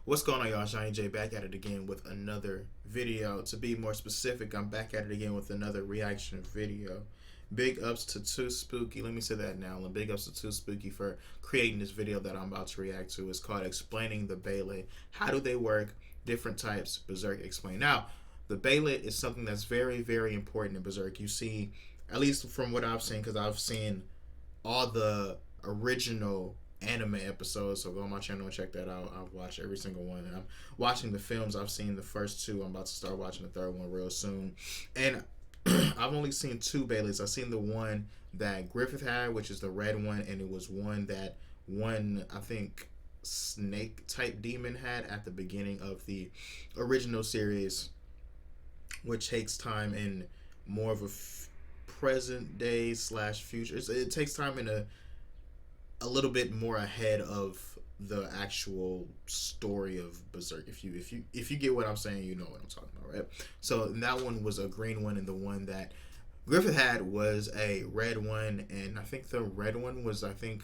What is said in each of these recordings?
What's going on, y'all? Jonny J back at it again with another video. To be more specific, I'm back at it again with another reaction video. Big ups to Too Spooky. Let me say that now. Big ups to Too Spooky for creating this video that I'm about to react to. It's called Explaining the Behelit. How do they work? Different types. Berserk explain. Now, the Behelit is something that's very, very important in Berserk. You see, at least from what I've seen, because I've seen all the original anime episodes, so go on my channel and check that out. I've watched every single one, and I'm watching the films. I've seen the first two. I'm about to start watching the third one real soon, and I've only seen two Baileys. I've seen the one that Griffith had, which is the red one, and it was one that I think snake type demon had at the beginning of the original series, which takes time in more of a present day slash future. It takes time in a little bit more ahead of the actual story of Berserk. If you get what I'm saying, you know what I'm talking about, right? So that one was a green one, and the one that Griffith had was a red one, and I think the red one was the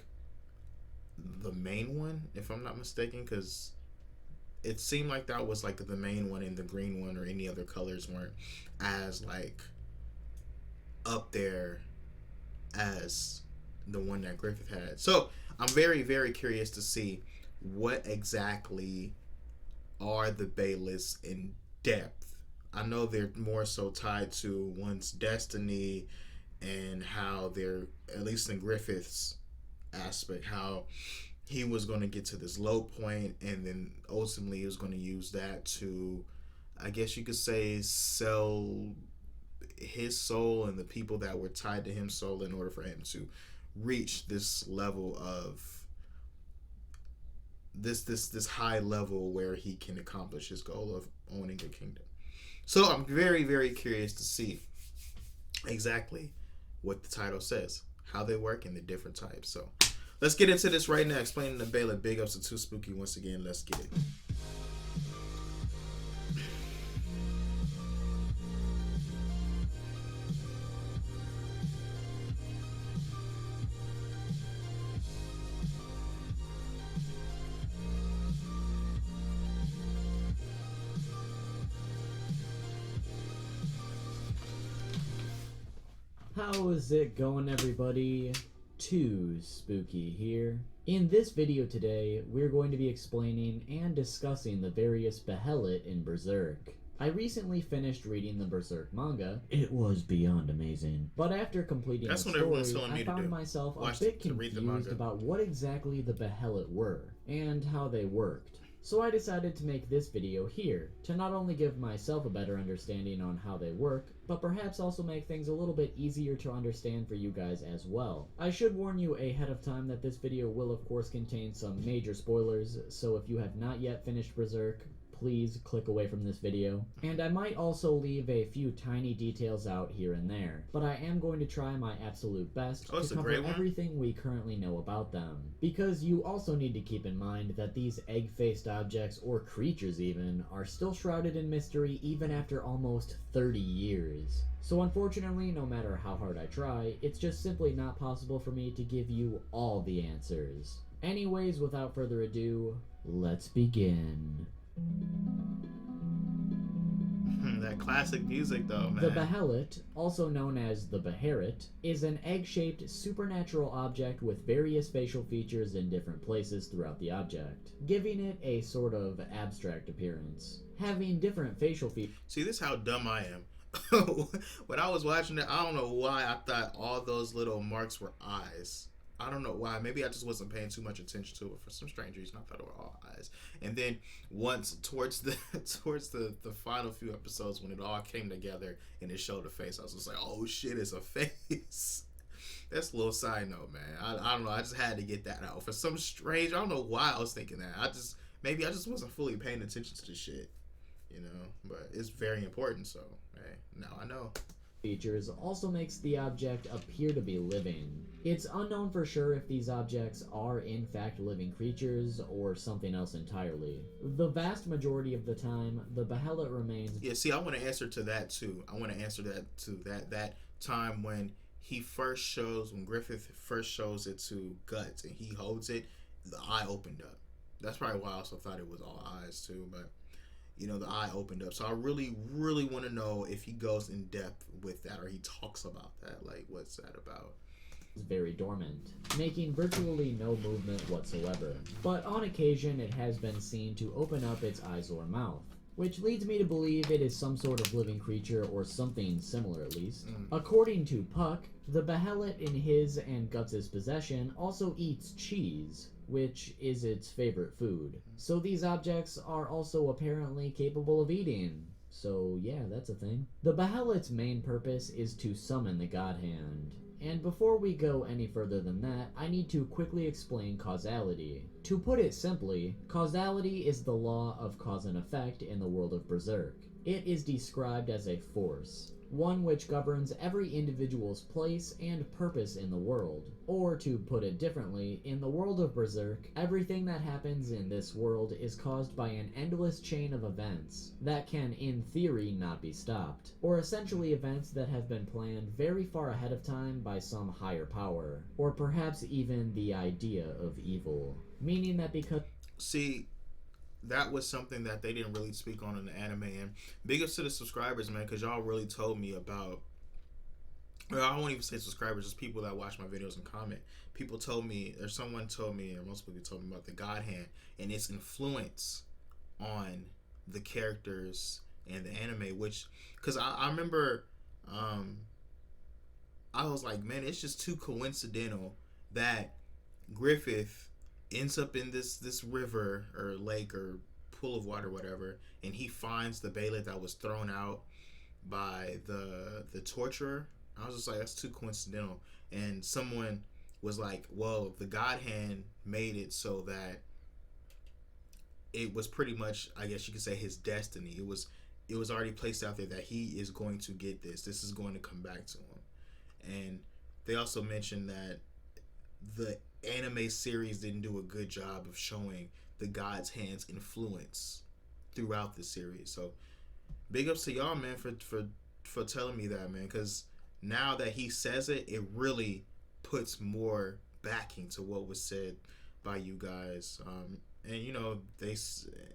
main one, if I'm not mistaken, because it seemed like that was like the main one, and the green one or any other colors weren't as like up there as the one that Griffith had. So I'm very, very curious to see what exactly are the Behelits in depth. I know they're more so tied to one's destiny and how they're, at least in Griffith's aspect, how he was going to get to this low point, and then ultimately he was going to use that to, I guess you could say, sell his soul and the people that were tied to his soul in order for him to reach this level of this high level where he can accomplish his goal of owning a kingdom. So I'm very, very curious to see exactly what the title says, how they work, and the different types. So let's get into this right now. Explaining the Behelit. Big ups to Too Spooky once again. Let's get it. How is it going, everybody? Too Spooky here. In this video today, we're going to be explaining and discussing the various Behelit in Berserk. I recently finished reading the Berserk manga. It was beyond amazing. But after completing the story, I found myself a bit confused about what exactly the Behelit were and how they worked. So I decided to make this video here, to not only give myself a better understanding on how they work, but perhaps also make things a little bit easier to understand for you guys as well. I should warn you ahead of time that this video will of course contain some major spoilers, so if you have not yet finished Berserk, please click away from this video. And I might also leave a few tiny details out here and there, but I am going to try my absolute best to cover everything we currently know about them. Because you also need to keep in mind that these egg-faced objects, or creatures even, are still shrouded in mystery even after almost 30 years. So unfortunately, no matter how hard I try, it's just simply not possible for me to give you all the answers. Anyways, without further ado, let's begin. That classic music though, man. The Behelit, also known as the Behelit, is an egg-shaped supernatural object with various facial features in different places throughout the object, giving it a sort of abstract appearance. Having different facial features. See, this is how dumb I am. When I was watching it, I don't know why I thought all those little marks were eyes. I don't know why. Maybe I just wasn't paying too much attention to it for some strange reason. I thought it were all eyes. And then once towards the final few episodes, when it all came together and it showed a face, I was just like, oh shit, it's a face. That's a little side note, man. I don't know. I just had to get that out for some strange. I don't know why I was thinking that. Maybe I just wasn't fully paying attention to the shit, you know. But it's very important. So hey, now I know. Features also makes the object appear to be living. It's unknown for sure if these objects are in fact living creatures or something else entirely. The vast majority of the time, the Behelit remains... Yeah, see, I want to answer to that too. I want to answer that to that time when when Griffith first shows it to Guts and he holds it, the eye opened up. That's probably why I also thought it was all eyes too. But the eye opened up. So I really, really want to know if he goes in depth with that or he talks about that. Like, what's that about? Is very dormant, making virtually no movement whatsoever. But on occasion, it has been seen to open up its eyes or mouth, which leads me to believe it is some sort of living creature or something similar at least. According to Puck, the Behelit in his and Guts' possession also eats cheese, which is its favorite food. So these objects are also apparently capable of eating. So yeah, that's a thing. The Behelit's main purpose is to summon the God Hand. And before we go any further than that, I need to quickly explain causality. To put it simply, causality is the law of cause and effect in the world of Berserk. It is described as a force, one which governs every individual's place and purpose in the world. Or to put it differently, in the world of Berserk, everything that happens in this world is caused by an endless chain of events that can, in theory, not be stopped, or essentially events that have been planned very far ahead of time by some higher power, or perhaps even the idea of evil. Meaning that because See, that was something that they didn't really speak on in the anime. And big ups to the subscribers, man, because y'all really told me about. Well, I won't even say subscribers, just people that watch my videos and comment. People told me, or someone told me, or most people told me about the God Hand and its influence on the characters and the anime. Which, because I remember, I was like, man, it's just too coincidental that Griffith ends up in this river or lake or pool of water, whatever, and he finds the Behelit that was thrown out by the torturer. I was just like, that's too coincidental. And someone was like, well, the God Hand made it so that it was pretty much, I guess you could say, his destiny. It was already placed out there that he is going to get this. This is going to come back to him. And they also mentioned that the anime series didn't do a good job of showing the God's Hand's influence throughout the series. So big ups to y'all, man, for telling me that, man, because now that he says it, it really puts more backing to what was said by you guys. And they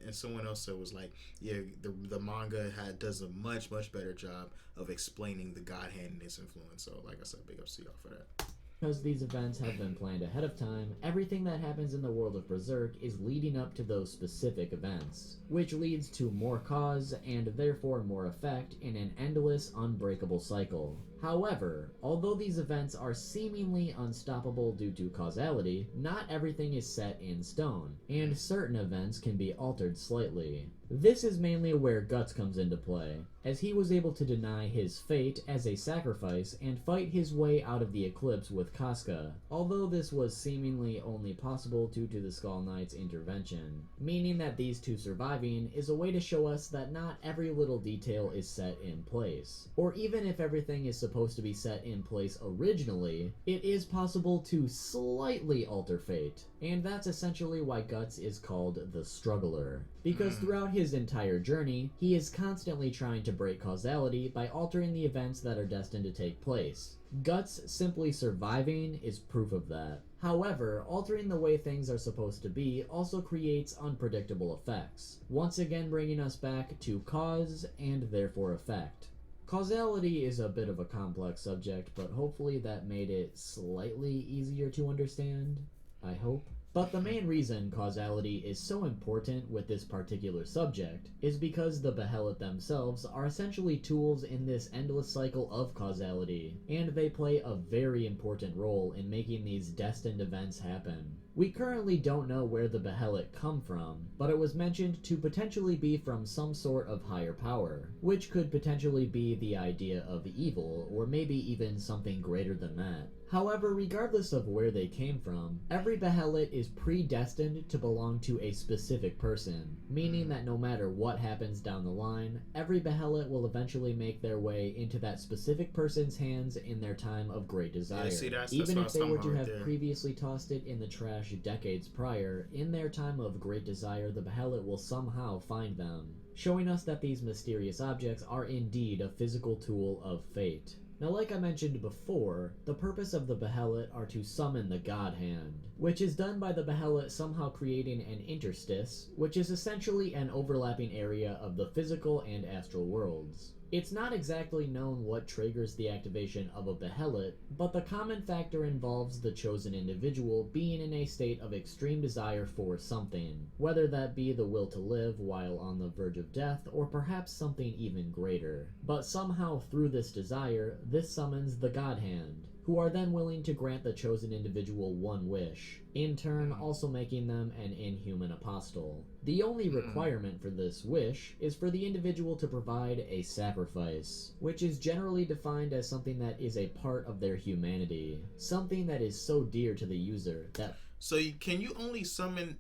and someone else said was like, yeah, the manga does a much better job of explaining the God Hand and its influence. So like I said, big ups to y'all for that. Because these events have been planned ahead of time, everything that happens in the world of Berserk is leading up to those specific events, which leads to more cause and therefore more effect in an endless, unbreakable cycle. However, although these events are seemingly unstoppable due to causality, not everything is set in stone, and certain events can be altered slightly. This is mainly where Guts comes into play, as he was able to deny his fate as a sacrifice and fight his way out of the eclipse with Casca, although this was seemingly only possible due to the Skull Knight's intervention, meaning that these two surviving is a way to show us that not every little detail is set in place. Or even if everything is supposed to be set in place originally, it is possible to slightly alter fate, and that's essentially why Guts is called the Struggler, because throughout his entire journey, he is constantly trying to break causality by altering the events that are destined to take place. Guts simply surviving is proof of that. However, altering the way things are supposed to be also creates unpredictable effects, once again bringing us back to cause and therefore effect. Causality is a bit of a complex subject, but hopefully that made it slightly easier to understand. I hope. But the main reason causality is so important with this particular subject is because the Behelit themselves are essentially tools in this endless cycle of causality, and they play a very important role in making these destined events happen. We currently don't know where the Behelit come from, but it was mentioned to potentially be from some sort of higher power, which could potentially be the idea of evil, or maybe even something greater than that. However, regardless of where they came from, every Behelit is predestined to belong to a specific person, meaning that no matter what happens down the line, every Behelit will eventually make their way into that specific person's hands in their time of great desire. Yeah, see, that's Even what I if was they talking were to about have right there. previously tossed it in the trash decades prior, in their time of great desire, the Behelit will somehow find them, showing us that these mysterious objects are indeed a physical tool of fate. Now, like I mentioned before, the purpose of the Behelit are to summon the God Hand, which is done by the Behelit somehow creating an interstice, which is essentially an overlapping area of the physical and astral worlds. It's not exactly known what triggers the activation of a Behelit, but the common factor involves the chosen individual being in a state of extreme desire for something, whether that be the will to live while on the verge of death, or perhaps something even greater. But somehow through this desire, this summons the God Hand, who are then willing to grant the chosen individual one wish, in turn also making them an inhuman apostle. The only requirement for this wish is for the individual to provide a sacrifice, which is generally defined as something that is a part of their humanity, something that is so dear to the user that... So can you only summon...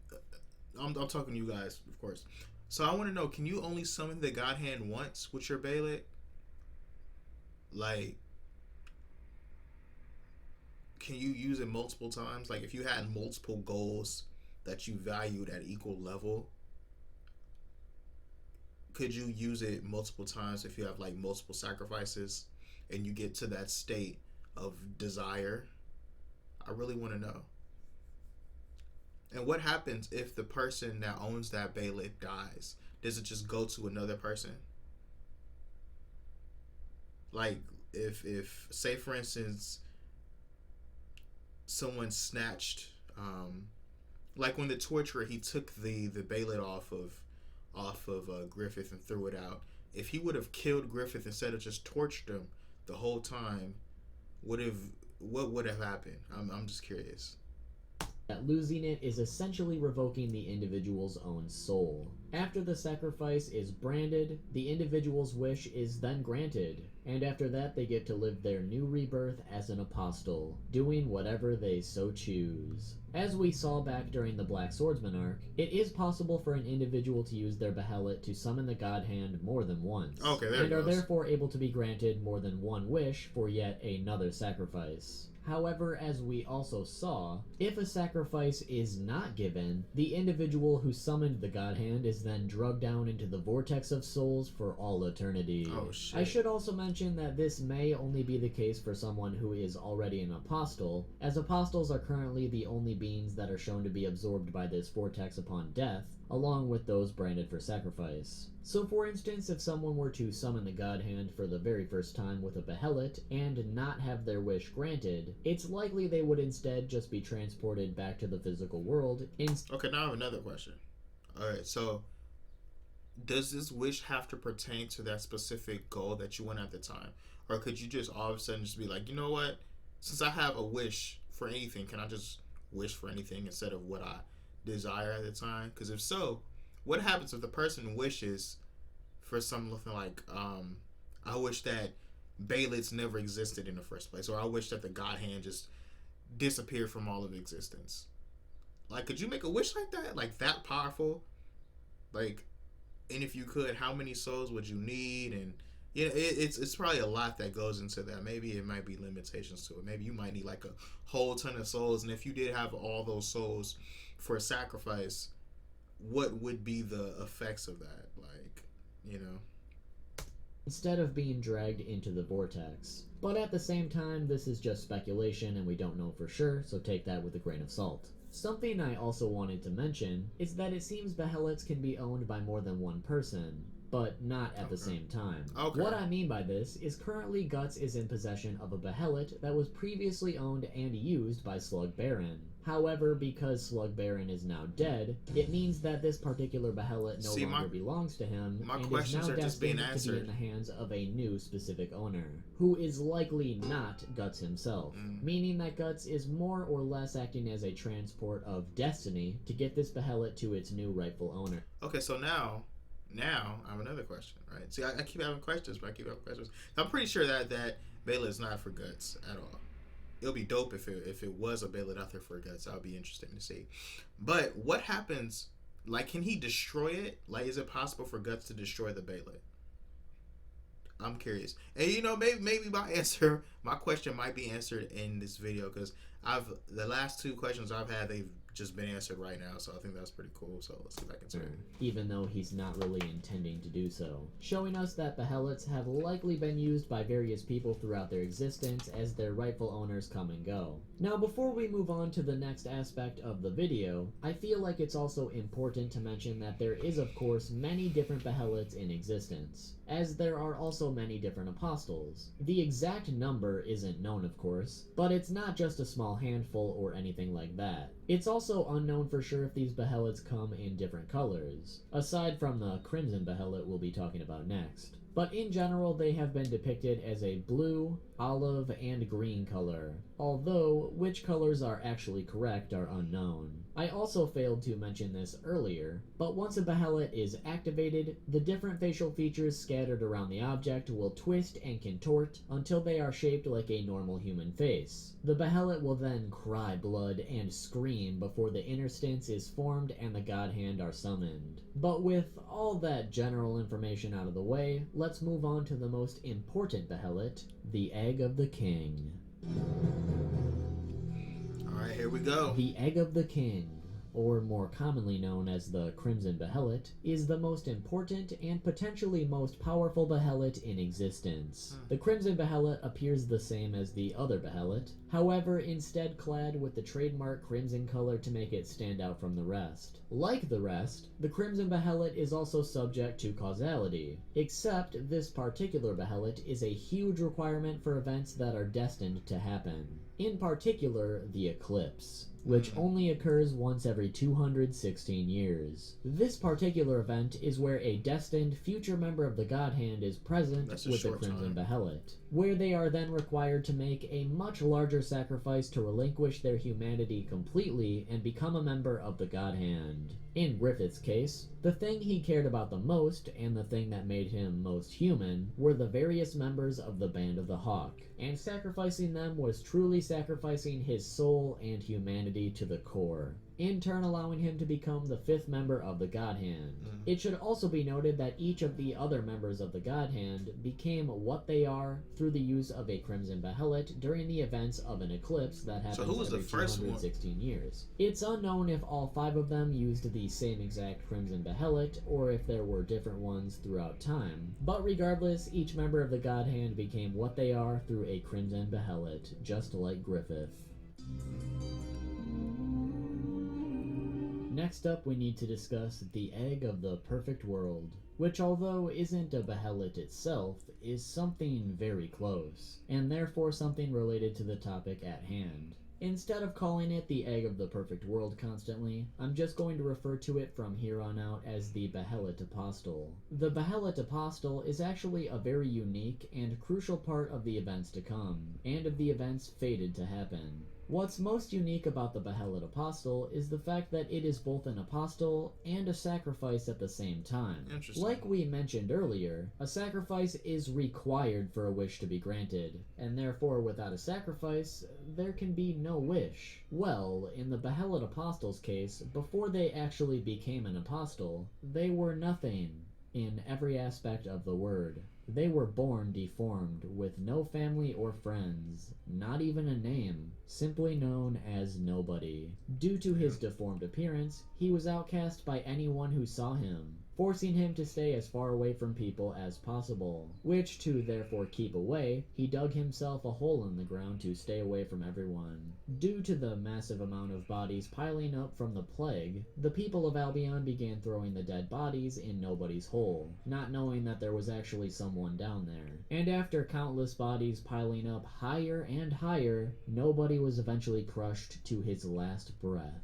I'm talking to you guys, of course. So I want to know, can you only summon the God Hand once with your Behelit? Like, can you use it multiple times? Like, if you had multiple goals that you valued at equal level, could you use it multiple times if you have like multiple sacrifices and you get to that state of desire? I really want to know. And what happens if the person that owns that Behelit dies? Does it just go to another person? Like, if say for instance someone snatched, like when the torturer, he took the Behelit off of Griffith and threw it out. If he would have killed Griffith instead of just tortured him the whole time, what would have happened? I'm just curious. That losing it is essentially revoking the individual's own soul. After the sacrifice is branded, the individual's wish is then granted, and after that they get to live their new rebirth as an apostle, doing whatever they so choose. As we saw back during the Black Swordsman arc, it is possible for an individual to use their Behelit to summon the God Hand more than once, Okay, there and it are goes. therefore able to be granted more than one wish for yet another sacrifice. However, as we also saw, if a sacrifice is not given, the individual who summoned the God Hand is then drugged down into the vortex of souls for all eternity. Oh shit. I should also mention that this may only be the case for someone who is already an apostle, as apostles are currently the only beings that are shown to be absorbed by this vortex upon death, along with those branded for sacrifice. So for instance, if someone were to summon the God Hand for the very first time with a Behelit and not have their wish granted, it's likely they would instead just be transported back to the physical world. Okay, now I have another question. Alright, so does this wish have to pertain to that specific goal that you want at the time? Or could you just all of a sudden just be like, you know what? Since I have a wish for anything, can I just wish for anything instead of what I desire at the time? Because if so, what happens if the person wishes for something like, I wish that Behelits never existed in the first place, or I wish that the God Hand just disappeared from all of existence? Like, could you make a wish like that? Like, that powerful? Like, and if you could, how many souls would you need? And yeah, it's probably a lot that goes into that. Maybe it might be limitations to it. Maybe you might need like a whole ton of souls, and if you did have all those souls for a sacrifice, what would be the effects of that? Like, you know, instead of being dragged into the vortex. But at the same time, this is just speculation and we don't know for sure, so take that with a grain of salt. Something I also wanted to mention is that it seems Behelits can be owned by more than one person, but not at the same time. Okay. What I mean by this is currently Guts is in possession of a Behelit that was previously owned and used by Slug Baron. However, because Slug Baron is now dead, it means that this particular Behelit no longer belongs to him, my and questions is now are just being destined to be in answered. the hands of a new specific owner, who is likely not Guts himself, meaning that Guts is more or less acting as a transport of destiny to get this Behelit to its new rightful owner. Okay, so now I have another question, right? See, I keep having questions, but I keep having questions. I'm pretty sure that Behelit is not for Guts at all. It'll be dope if it was a Behelit out there for Guts. That would be interesting to see. But what happens? Like, can he destroy it? Like, is it possible for Guts to destroy the Behelit? I'm curious. And you know, maybe my question might be answered in this video, because the last two questions I've had, they've just been answered right now, so I think that's pretty cool. So let's see if I can say it. Even though he's not really intending to do so, showing us that Behelits have likely been used by various people throughout their existence as their rightful owners come and go. Now, before we move on to the next aspect of the video, I feel like it's also important to mention that there is, of course, many different Behelits in existence, as there are also many different apostles. The exact number isn't known, of course, but it's not just a small handful or anything like that. It's also unknown for sure if these Behelits come in different colors, aside from the Crimson Behelit we'll be talking about next. But in general, they have been depicted as a blue, olive, and green color, although which colors are actually correct are unknown. I also failed to mention this earlier, but once a Behelit is activated, the different facial features scattered around the object will twist and contort until they are shaped like a normal human face. The Behelit will then cry blood and scream before the interstance is formed and the God Hand are summoned. But with all that general information out of the way, let's move on to the most important Behelit, the Egg of the King. Alright, here we go. The Egg of the King, or more commonly known as the Crimson Behelit, is the most important and potentially most powerful Behelit in existence. The Crimson Behelit appears the same as the other Behelit, however instead clad with the trademark crimson color to make it stand out from the rest. Like the rest, the Crimson Behelit is also subject to causality, except this particular Behelit is a huge requirement for events that are destined to happen. In particular, the eclipse, which only occurs once every 216 years. This particular event is where a destined future member of the God Hand is present with the Crimson Behelit, where they are then required to make a much larger sacrifice to relinquish their humanity completely and become a member of the God Hand. In Griffith's case, the thing he cared about the most, and the thing that made him most human, were the various members of the Band of the Hawk, and sacrificing them was truly sacrificing his soul and humanity to the core, in turn allowing him to become the fifth member of the God Hand. It should also be noted that each of the other members of the God Hand became what they are through the use of a Crimson Behelit during the events of an eclipse that happens every 216 years. It's unknown if all 5 of them used the same exact Crimson Behelit, or if there were different ones throughout time, but regardless, each member of the God Hand became what they are through a Crimson Behelit, just like Griffith. Next up, we need to discuss the Egg of the Perfect World, which although isn't a Behelit itself, is something very close, and therefore something related to the topic at hand. Instead of calling it the Egg of the Perfect World constantly, I'm just going to refer to it from here on out as the Behelit Apostle. The Behelit Apostle is actually a very unique and crucial part of the events to come, and of the events fated to happen. What's most unique about the Behelit Apostle is the fact that it is both an apostle and a sacrifice at the same time. Like we mentioned earlier, a sacrifice is required for a wish to be granted, and therefore without a sacrifice, there can be no wish. Well, in the Behelit Apostle's case, before they actually became an apostle, they were nothing, in every aspect of the word. They were born deformed, with no family or friends, not even a name, simply known as nobody. Due to his deformed appearance, he was outcast by anyone who saw him, forcing him to stay as far away from people as possible, which to therefore keep away, he dug himself a hole in the ground to stay away from everyone. Due to the massive amount of bodies piling up from the plague, the people of Albion began throwing the dead bodies in nobody's hole, not knowing that there was actually someone down there. And after countless bodies piling up higher and higher, nobody was eventually crushed to his last breath.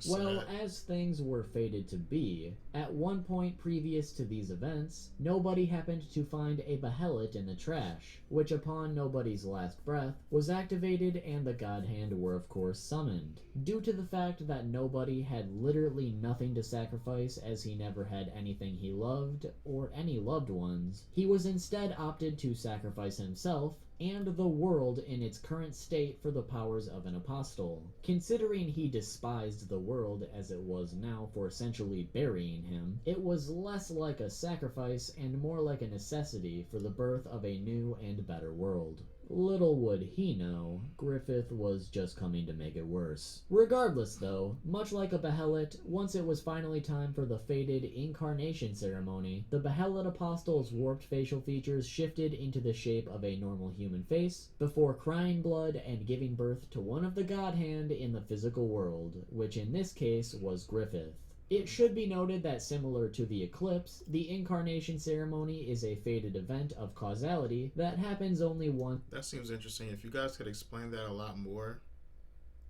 Well, as things were fated to be, at one point previous to these events, nobody happened to find a Behelit in the trash, which upon nobody's last breath, was activated and the God Hand were of course summoned. Due to the fact that nobody had literally nothing to sacrifice as he never had anything he loved, or any loved ones, he was instead opted to sacrifice himself, and the world in its current state for the powers of an apostle. Considering he despised the world as it was now for essentially burying him, it was less like a sacrifice and more like a necessity for the birth of a new and better world. Little would he know, Griffith was just coming to make it worse. Regardless though, much like a Behelit, once it was finally time for the fated incarnation ceremony, the Behelit apostle's warped facial features shifted into the shape of a normal human face, before crying blood and giving birth to one of the God Hand in the physical world, which in this case was Griffith. It should be noted that similar to the eclipse, the incarnation ceremony is a fated event of causality that happens only once. That seems interesting. If you guys could explain that a lot more,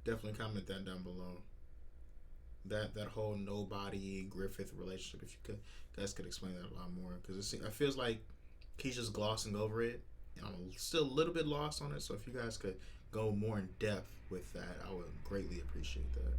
definitely comment that down below. That whole nobody Griffith relationship, if you guys could explain that a lot more, because it feels like he's just glossing over it. I'm still a little bit lost on it, so if you guys could go more in depth with that, I would greatly appreciate that.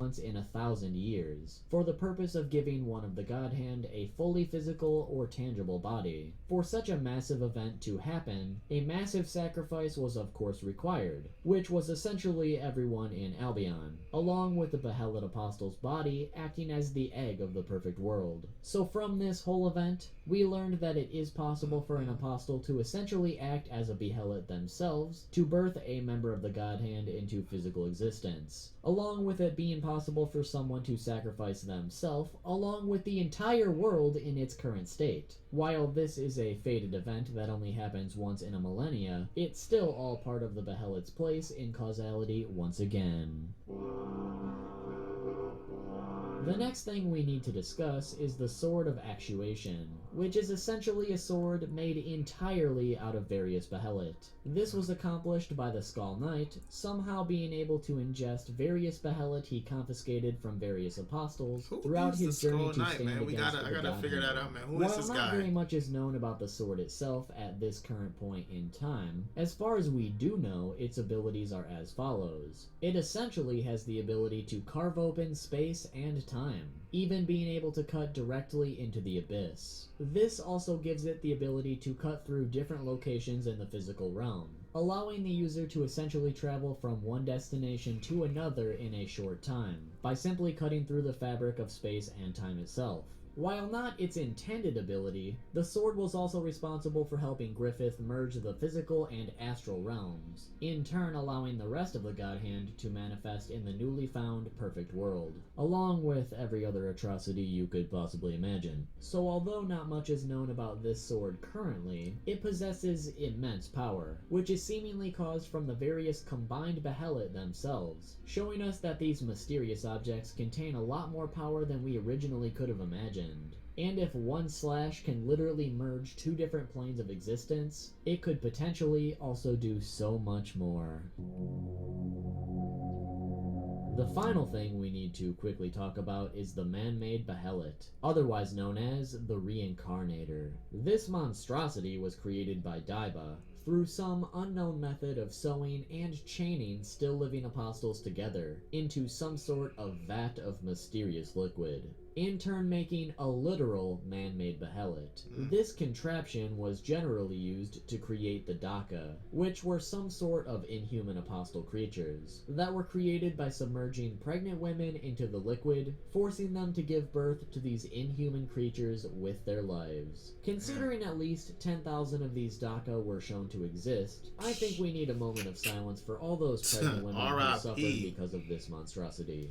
Once in 1,000 years, for the purpose of giving one of the God Hand a fully physical or tangible body. For such a massive event to happen, a massive sacrifice was of course required, which was essentially everyone in Albion, along with the Behelit Apostle's body acting as the egg of the perfect world. So from this whole event, we learned that it is possible for an apostle to essentially act as a Behelit themselves, to birth a member of the God Hand into physical existence, along with it being possible for someone to sacrifice themselves along with the entire world in its current state. While this is a fated event that only happens once in a millennia, it's still all part of the Behelit's place in causality once again. The next thing we need to discuss is the Sword of Actuation, which is essentially a sword made entirely out of various Behelit. This was accomplished by the Skull Knight, somehow being able to ingest various Behelit he confiscated from various apostles throughout his journey to stand against the God Hand. I gotta figure that out, man. Who is this guy? While not very much is known about the sword itself at this current point in time, as far as we do know, its abilities are as follows. It essentially has the ability to carve open space and time, even being able to cut directly into the abyss. This also gives it the ability to cut through different locations in the physical realm, allowing the user to essentially travel from one destination to another in a short time, by simply cutting through the fabric of space and time itself. While not its intended ability, the sword was also responsible for helping Griffith merge the physical and astral realms, in turn allowing the rest of the God Hand to manifest in the newly found perfect world, along with every other atrocity you could possibly imagine. So although not much is known about this sword currently, it possesses immense power, which is seemingly caused from the various combined Behelit themselves, showing us that these mysterious objects contain a lot more power than we originally could have imagined. And if one slash can literally merge two different planes of existence, it could potentially also do so much more. The final thing we need to quickly talk about is the man-made Behelit, otherwise known as the Reincarnator. This monstrosity was created by Daiba through some unknown method of sewing and chaining still living apostles together into some sort of vat of mysterious liquid, in turn making a literal man-made Behelit. This contraption was generally used to create the Daka, which were some sort of inhuman apostle creatures that were created by submerging pregnant women into the liquid, forcing them to give birth to these inhuman creatures with their lives. Considering at least 10,000 of these Daka were shown to exist, I think we need a moment of silence for all those pregnant women who suffered because of this monstrosity.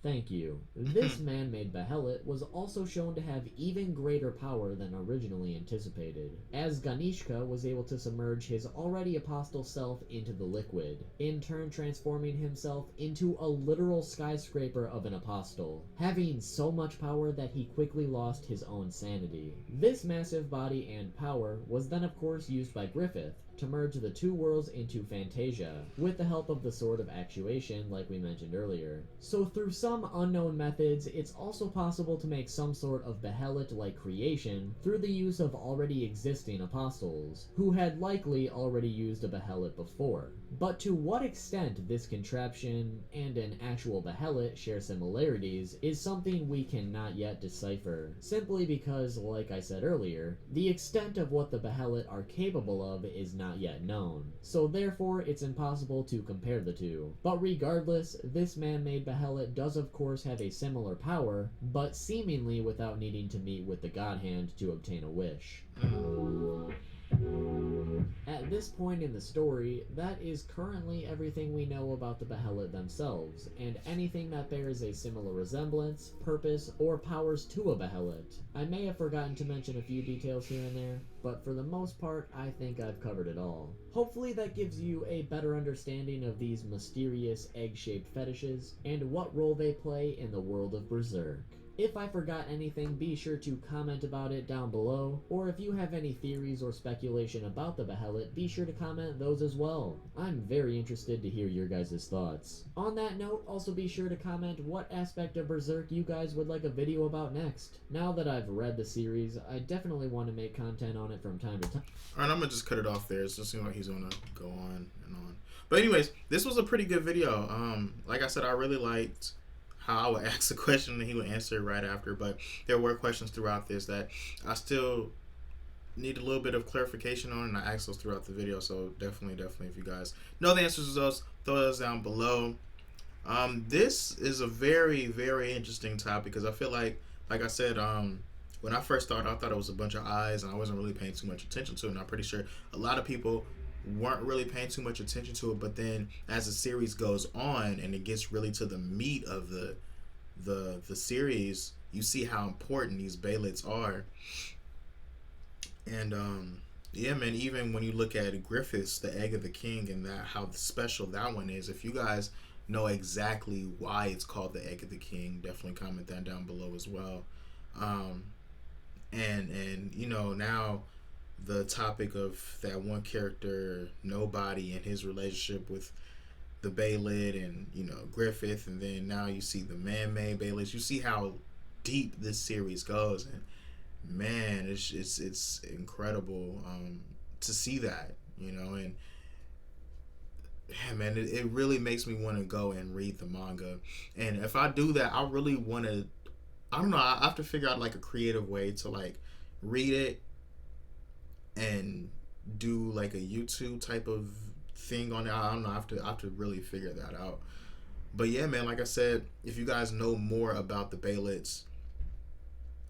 Thank you. This man-made Behelit was also shown to have even greater power than originally anticipated, as Ganishka was able to submerge his already apostle self into the liquid, in turn transforming himself into a literal skyscraper of an apostle, having so much power that he quickly lost his own sanity. This massive body and power was then of course used by Griffith to merge the two worlds into Fantasia, with the help of the Sword of Actuation like we mentioned earlier. So through some unknown methods, it's also possible to make some sort of Behelit-like creation through the use of already existing apostles, who had likely already used a Behelit before. But to what extent this contraption and an actual Behelit share similarities is something we cannot yet decipher, simply because, like I said earlier, the extent of what the Behelit are capable of is not yet known, so therefore it's impossible to compare the two. But regardless, this man-made Behelit does of course have a similar power, but seemingly without needing to meet with the God Hand to obtain a wish. At this point in the story, that is currently everything we know about the Behelit themselves, and anything that bears a similar resemblance, purpose, or powers to a Behelit. I may have forgotten to mention a few details here and there, but for the most part, I think I've covered it all. Hopefully that gives you a better understanding of these mysterious egg-shaped fetishes, and what role they play in the world of Berserk. If I forgot anything, be sure to comment about it down below, or if you have any theories or speculation about the Behelit, be sure to comment those as well. I'm very interested to hear your guys' thoughts. On that note, also be sure to comment what aspect of Berserk you guys would like a video about next. Now that I've read the series, I definitely want to make content on it from time to time. Alright, I'm gonna just cut it off there. It just seems like he's gonna go on and on. But anyways, this was a pretty good video. Like I said, I really liked how I would ask a question and he would answer it right after, but there were questions throughout this that I still need a little bit of clarification on, and I asked those throughout the video. So definitely, if you guys know the answers to those, throw those down below. This is a very, very interesting topic because I feel like I said, when I first started, I thought it was a bunch of eyes and I wasn't really paying too much attention to it, and I'm pretty sure a lot of people weren't really paying too much attention to it. But then as the series goes on and it gets really to the meat of the series, you see how important these Behelits are. And yeah, man, even when you look at Griffith's the egg of the king and that how special that one is, if you guys know exactly why it's called the egg of the king, definitely comment that down below as well. And you know, now the topic of that one character, Nobody, and his relationship with the Behelit and, you know, Griffith, and then now you see the man-made Behelits. You see how deep this series goes, and man, it's incredible to see that, you know. And yeah, man, it really makes me want to go and read the manga. And if I do that, I really want to, I don't know, I have to figure out like a creative way to like read it and do like a YouTube type of thing on it. I don't know. I have to really figure that out. But yeah, man, like I said, if you guys know more about the Behelits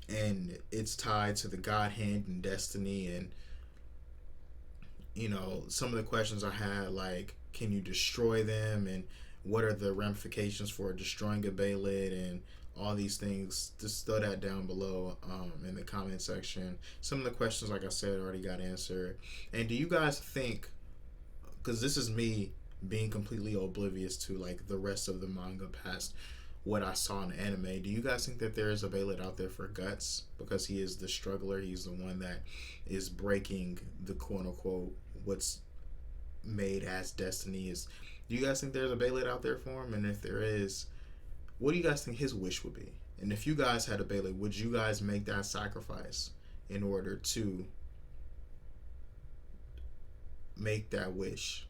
and it's tied to the God Hand and destiny, and you know, some of the questions I had, like, can you destroy them, and what are the ramifications for destroying a Behelit, and all these things, just throw that down below in the comment section. Some of the questions, like I said, already got answered. And do you guys think, because this is me being completely oblivious to like the rest of the manga past what I saw in the anime, do you guys think that there is a Behelit out there for Guts, because he is the struggler, he's the one that is breaking the quote unquote what's made as destiny? Is, do you guys think there's a Behelit out there for him? And if there is, what do you guys think his wish would be? And if you guys had a Behelit, would you guys make that sacrifice in order to make that wish?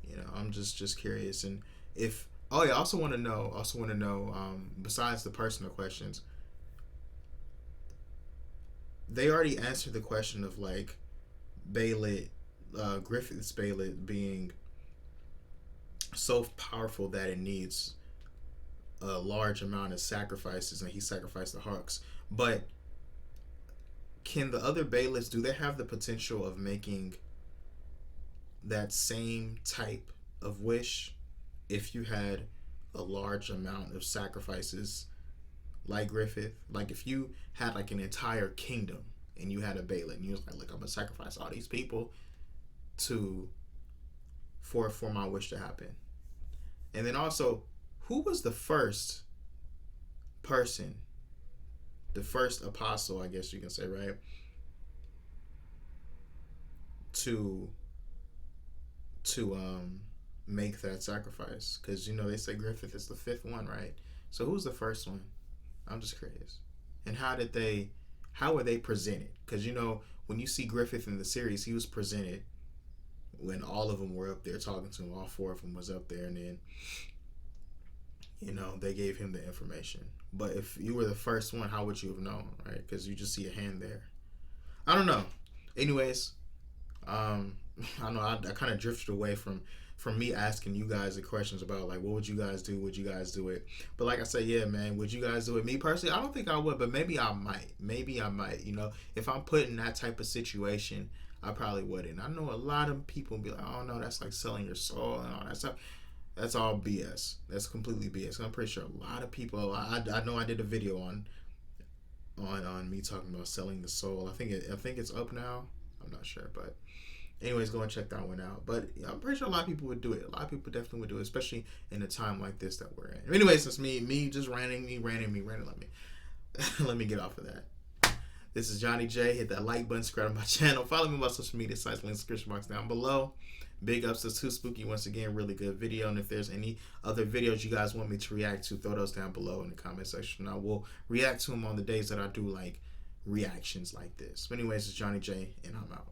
You know, I'm just curious. And if, oh yeah, I also want to know, besides the personal questions, they already answered the question of like Behelit, Griffith's Behelit being so powerful that it needs a large amount of sacrifices, and he sacrificed the Hawks. But can the other Behelits, do they have the potential of making that same type of wish if you had a large amount of sacrifices like Griffith? Like if you had like an entire kingdom and you had a Behelit and you was like, look, I'm gonna sacrifice all these people to for my wish to happen. And then also, who was the first person, the first apostle, I guess you can say, right, to make that sacrifice? Because you know they say Griffith is the fifth one, right? So who's the first one? I'm just curious. And how were they presented? Because you know, when you see Griffith in the series, he was presented when all of them were up there talking to him. All four of them was up there, and then, you know, they gave him the information. But if you were the first one, how would you have known, right? Because you just see a hand there. I don't know. Anyways, I don't know. I kind of drifted away from me asking you guys the questions about like, what would you guys do? Would you guys do it? But like I said, yeah, man, would you guys do it? Me personally, I don't think I would, but maybe I might. Maybe I might. You know, if I'm put in that type of situation, I probably wouldn't. I know a lot of people be like, oh no, that's like selling your soul and all that stuff. That's all BS. That's completely BS. I'm pretty sure a lot of people. I know I did a video on me talking about selling the soul. I think it's up now. I'm not sure, but anyways, go and check that one out. But I'm pretty sure a lot of people would do it. A lot of people definitely would do it, especially in a time like this that we're in. Anyways, it's me just ranting. Let me get off of that. This is Johnny J. Hit that like button, subscribe to my channel. Follow me on my social media sites, link in the description box down below. Big ups to Too Spooky once again, really good video. And if there's any other videos you guys want me to react to, throw those down below in the comment section. I will react to them on the days that I do like reactions like this. But anyways, it's Johnny J, and I'm out.